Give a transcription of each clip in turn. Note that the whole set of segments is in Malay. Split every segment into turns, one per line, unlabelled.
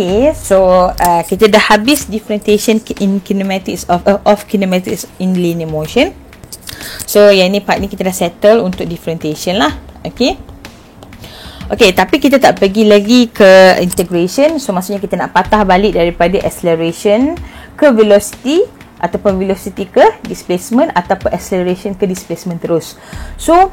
Okay, so kita dah habis differentiation in kinematics of kinematics in linear motion. So yang ni part ni kita dah settle untuk differentiation lah. Okay. Okay, tapi kita tak pergi lagi ke integration. So maksudnya kita nak patah balik daripada acceleration ke velocity, ataupun velocity ke displacement, ataupun acceleration ke displacement terus. So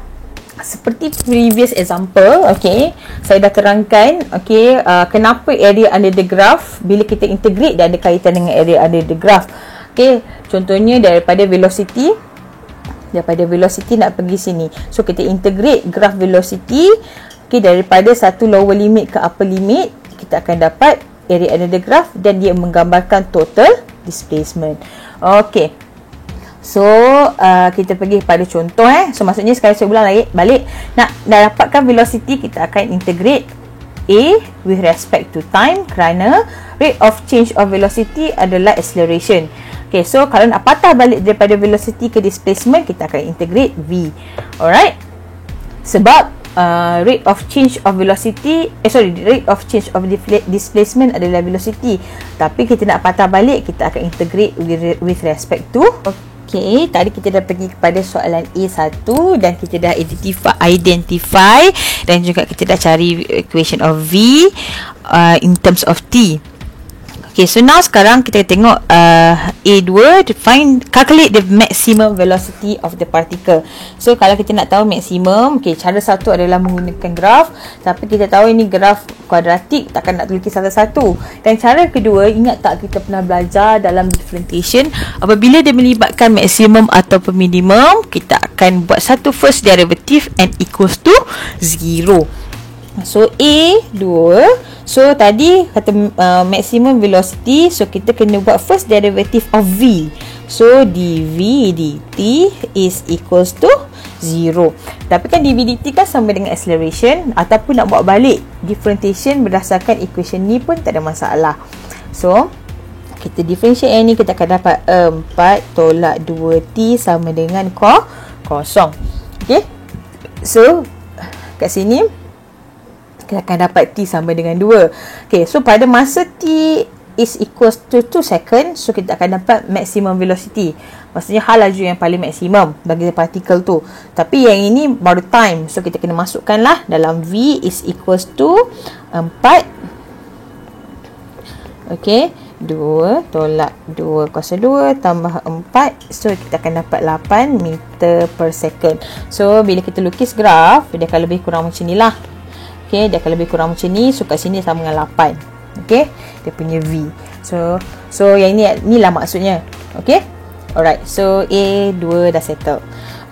seperti previous example, okay, saya dah terangkan, okay, kenapa area under the graph bila kita integrate dia ada kaitan dengan area under the graph. Okay, contohnya daripada velocity nak pergi sini, so kita integrate graph velocity, okay, daripada satu lower limit ke upper limit, kita akan dapat area under the graph dan dia menggambarkan total displacement. Okay, so kita pergi pada contoh. So maksudnya sekarang saya ulang balik, nak dapatkan velocity, kita akan integrate A with respect to time, kerana rate of change of velocity adalah acceleration. Okay, so kalau nak patah balik daripada velocity ke displacement, kita akan integrate V. Alright, sebab rate of change of velocity, rate of change of displacement adalah velocity, tapi kita nak patah balik, kita akan integrate with respect to. Okay, tadi kita dah pergi kepada soalan A1 dan kita dah identify dan juga kita dah cari equation of V in terms of T. Okay, so now sekarang kita tengok A2, calculate the maximum velocity of the particle. So kalau kita nak tahu maksimum, okay, cara satu adalah menggunakan graf, tapi kita tahu ini graf kuadratik, takkan nak lukis satu-satu. Dan cara kedua, ingat tak kita pernah belajar dalam differentiation, apabila dia melibatkan maksimum ataupun minimum, kita akan buat satu first derivative and equals to 0. So A2, so tadi kata maximum velocity, so kita kena buat first derivative of V. So dV dt is equals to 0. Tapi kan dV dt kan sama dengan acceleration, ataupun nak buat balik differentiation berdasarkan equation ni pun tak ada masalah. So kita differentiate yang ni, kita akan dapat 4 tolak 2t sama dengan kosong. Okay, so kat sini kita akan dapat T sama dengan 2. Okay, so pada masa T is equals to 2 second, so kita akan dapat maximum velocity. Maksudnya hal laju yang paling maksimum bagi partikel tu. Tapi yang ini baru time, so kita kena masukkan lah dalam V is equals to 4. Okay, 2 tolak 2 kuasa 2 tambah 4, so kita akan dapat 8 meter per second. So bila kita lukis graf, dia akan lebih kurang macam ni lah. Okay, dia akan lebih kurang macam ni. So kat sini sama dengan 8. Okay, dia punya V. So yang ni lah maksudnya. Okay, alright, so A2 dah settle.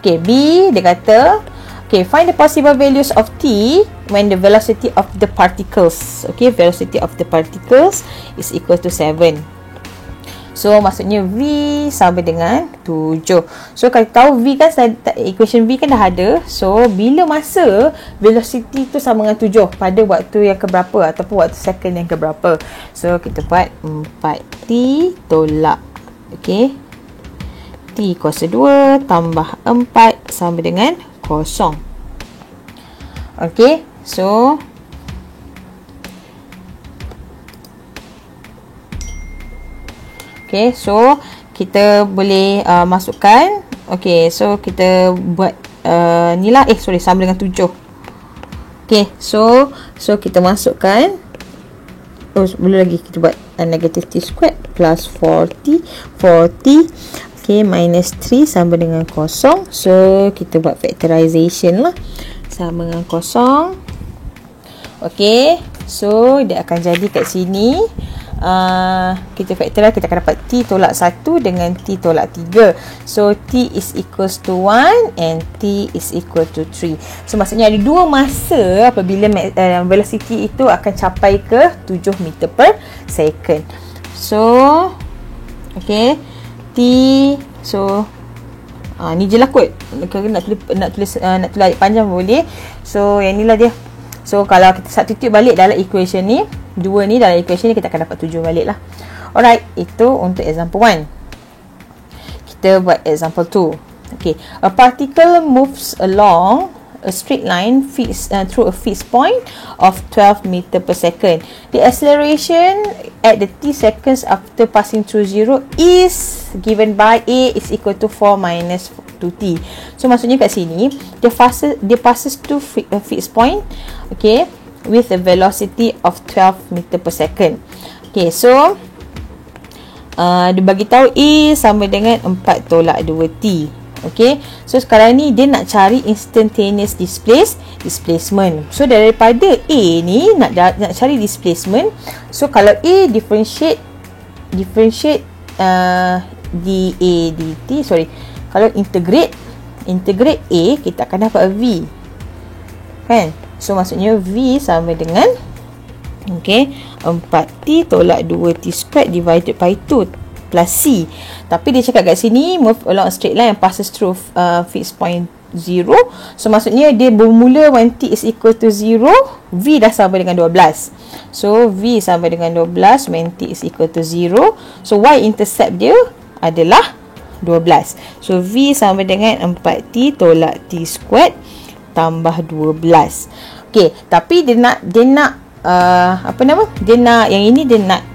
Okay, B dia kata, okay, find the possible values of T when the velocity of the particles, okay, velocity of the particles is equal to 7. So maksudnya V sama dengan 7. So kalau tahu V kan, equation V kan dah ada. So bila masa velocity tu sama dengan 7 pada waktu yang keberapa ataupun waktu second yang keberapa. So kita buat 4t tolak, okay, t kuasa 2 tambah 4 sama dengan 0. Okay, so okay, so kita boleh masukkan. Okay, so kita buat ni lah, sama dengan 7. Okay, so kita masukkan. Boleh lagi kita buat negative t squared plus 4t. Okay, minus 3 sama dengan 0. So kita buat factorization lah, sama dengan 0. Okay, so dia akan jadi kat sini, kita factorize, kita akan dapat t tolak 1 dengan t tolak 3. So t is equals to 1 and t is equal to 3. So maksudnya ada dua masa apabila velocity itu akan capai ke 7 meter per second. So okay, t, so ni je lah kot. Nak tulis ayat panjang boleh. So yang ni lah dia. So kalau kita substitute balik dalam equation ni, 2 ni dalam equation ni, kita akan dapat 7 balik lah. Alright, itu untuk example 1. Kita buat example 2. Okay, a particle moves along a straight line through a fixed point of 12 meter per second. The acceleration at the t seconds after passing through 0 is given by a is equal to 4 minus 2t. So maksudnya kat sini dia passes to a fixed point, okay, with a velocity of 12 meter per second. Okay, so dia bagi tahu A sama dengan 4 tolak 2t. Okay, so sekarang ni dia nak cari instantaneous displacement. So daripada A ni nak cari displacement. So kalau A differentiate dA dt, kalau integrate A, kita akan dapat V, kan? So maksudnya V sama dengan, okay, 4t tolak 2t squared divided by 2 plus c. Tapi dia cakap kat sini move along a straight line and passes through fixed point 0. So maksudnya dia bermula when t is equal to 0, V dah sama dengan 12. So V sama dengan 12 when t is equal to 0. So y-intercept dia adalah 12. So V sama dengan 4t tolak t squared tambah 12. Okay, tapi dia nak yang ini dia nak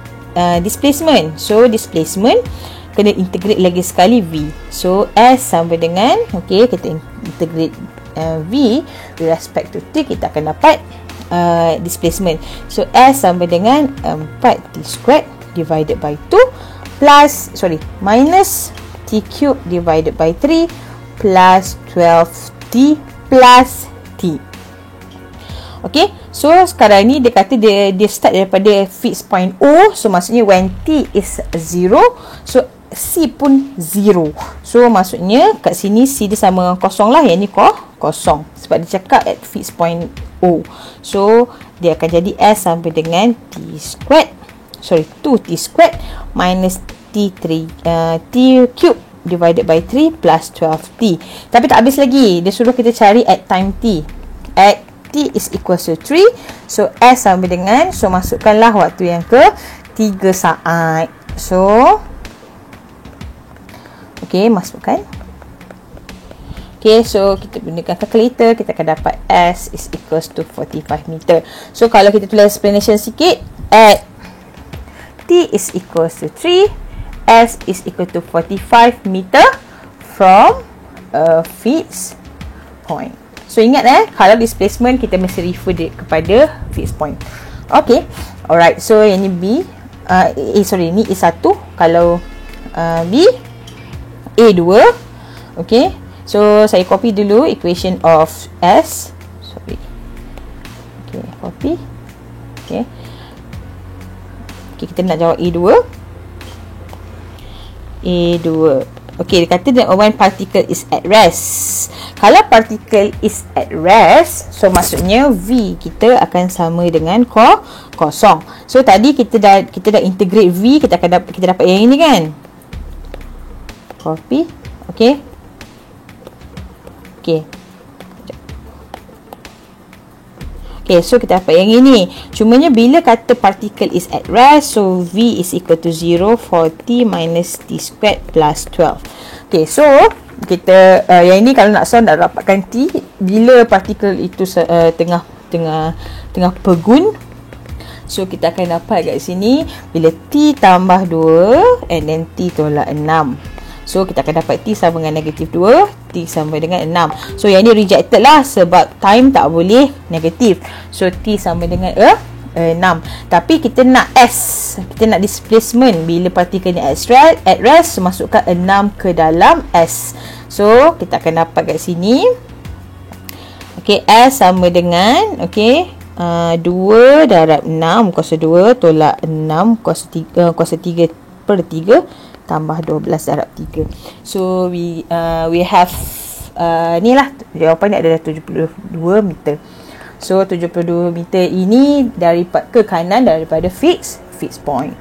displacement. So displacement kena integrate lagi sekali V. So S sama dengan, okay, kita integrate V with respect to T, kita akan dapat displacement. So S sama dengan 4T squared divided by 2 minus T cube divided by 3 plus 12T plus T. Okay, so sekarang ni dia kata dia start daripada fixed point O. So maksudnya when T is 0, so C pun 0. So maksudnya kat sini C dia sama dengan kosong lah. Yang ni kosong sebab dia cakap at fixed point O. So dia akan jadi S sama dengan T squared, 2T squared minus T cube divided by 3 plus 12T. Tapi tak habis lagi, dia suruh kita cari at time T. At T is equal to 3. So S sama dengan, so masukkanlah waktu yang ke 3 saat. So okay, masukkan. Okay, so kita gunakan calculator, kita akan dapat S is equals to 45 meter. So kalau kita tulis explanation sikit, at T is equals to 3, S is equal to 45 meter from a fixed point. So ingat kalau displacement kita mesti refer kepada fixed point. Okay, alright. So yang ni B, ni A1. Kalau B, A2. Okay, so saya copy dulu equation of S. Okay, copy. Okay, kita nak jawab A2. Okay, dia kata that when particle is at rest. Kalau particle is at rest, so maksudnya V kita akan sama dengan kosong. So tadi kita dah integrate V, kita dapat yang ini kan. Copy. Okay. Okay, so kita dapat yang ini. Cumanya bila kata particle is at rest, so V is equal to 0 for T minus T squared plus 12. Okay, so kita yang ini kalau nak solve nak dapatkan T bila particle itu tengah pegun. So kita akan dapat kat sini bila T tambah 2 and then T tolak 6. So kita akan dapat T sama dengan negatif 2, T sama dengan 6. So yang ni rejected lah sebab time tak boleh negatif. So T sama dengan 6. Tapi kita nak S, kita nak displacement bila partikel ni at rest. So masukkan 6 ke dalam S. So kita akan dapat kat sini, okay, S sama dengan, okay, 2 darab 6 kuasa 2 tolak 6 kuasa 3 per 3 tambah 12 darab 3. So we have ni lah jawapan ni adalah 72 meter. So 72 meter ini ke kanan daripada fixed point.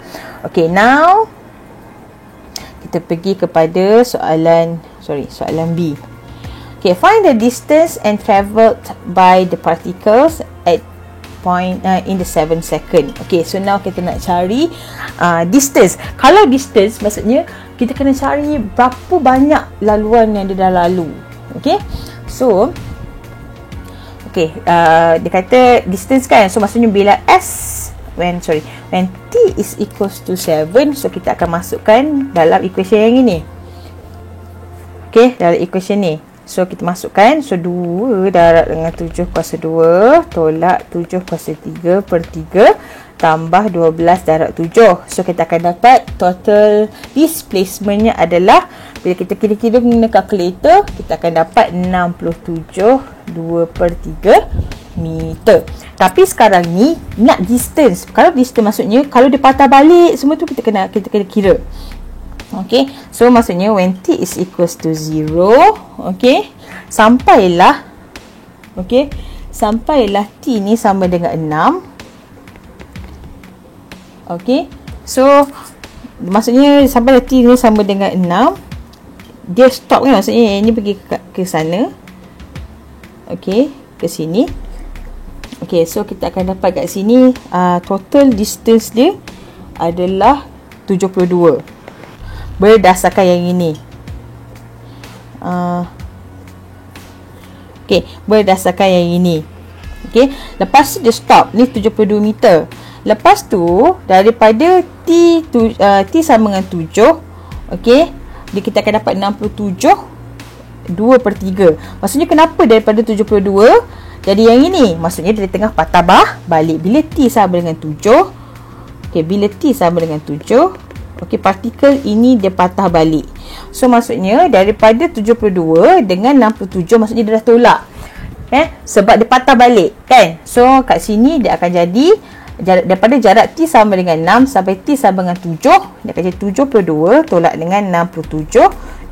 Okay, now kita pergi kepada soalan B. Okay, find the distance and travelled by the particles at point in the 7 second. Okay, so now kita nak cari distance. Kalau distance maksudnya kita kena cari berapa banyak laluan yang dia dah lalu. Okay, so Okay, dia kata distance kan. So maksudnya bila when t is equals to 7, so kita akan masukkan dalam equation yang ini. Okay, dalam equation ni. So kita masukkan, so 2 darab dengan 7 kuasa 2 tolak 7 kuasa 3 per 3 tambah 12 darab 7. So kita akan dapat total displacementnya adalah, bila kita kira-kira guna kalkulator, kita akan dapat 67 2 per 3 meter. Tapi sekarang ni nak distance. Kalau distance maksudnya kalau dia patah balik semua tu kita kena kira. Okay, so maksudnya when t is equals to 0, okay, sampailah t ni sama dengan 6. Okay, so maksudnya sampailah t ni sama dengan 6, dia stop kan, maksudnya ini pergi ke sana. Okay, ke sini. Okay, so kita akan dapat kat sini total distance dia adalah 72 berdasarkan yang ini. Okay, berdasarkan yang ini. Okay, lepas tu dia stop ni 72 meter. Lepas tu daripada t sama dengan 7, okay, kita akan dapat 67 2 per 3. Maksudnya kenapa daripada 72 jadi yang ini? Maksudnya dia tengah patah balik. Bila t sama dengan 7, okay, bila t sama dengan 7, okey, partikel ini dia patah balik. So maksudnya daripada 72 dengan 67, maksudnya dia dah tolak. Sebab dia patah balik kan. So kat sini dia akan jadi daripada jarak t sama dengan 6 sampai t sama dengan 7, dia akan jadi 72 tolak dengan 67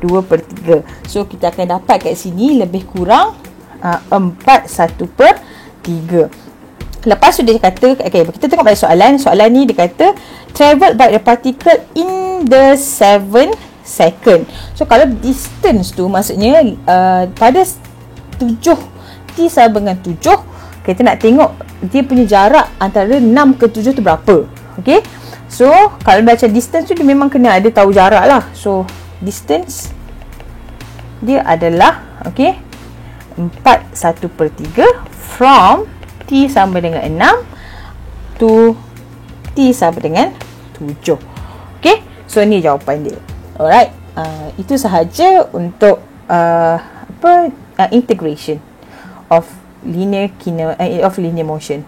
2 per 3. So kita akan dapat kat sini lebih kurang 41 per 3. Lepas tu dia kata, okay, kita tengok pada soalan ni dia kata travel by the particle in the 7 second. So kalau distance tu maksudnya pada 7 t sama dengan 7, kita nak tengok dia punya jarak antara 6 ke 7 tu berapa. Okay, so kalau baca distance tu dia memang kena ada tahu jarak lah. So distance dia adalah, okay, 41 per 3 from t sama dengan 6 to t sama dengan 7. Okay, so ni jawapan dia. Alright, itu sahaja untuk integration of linear motion.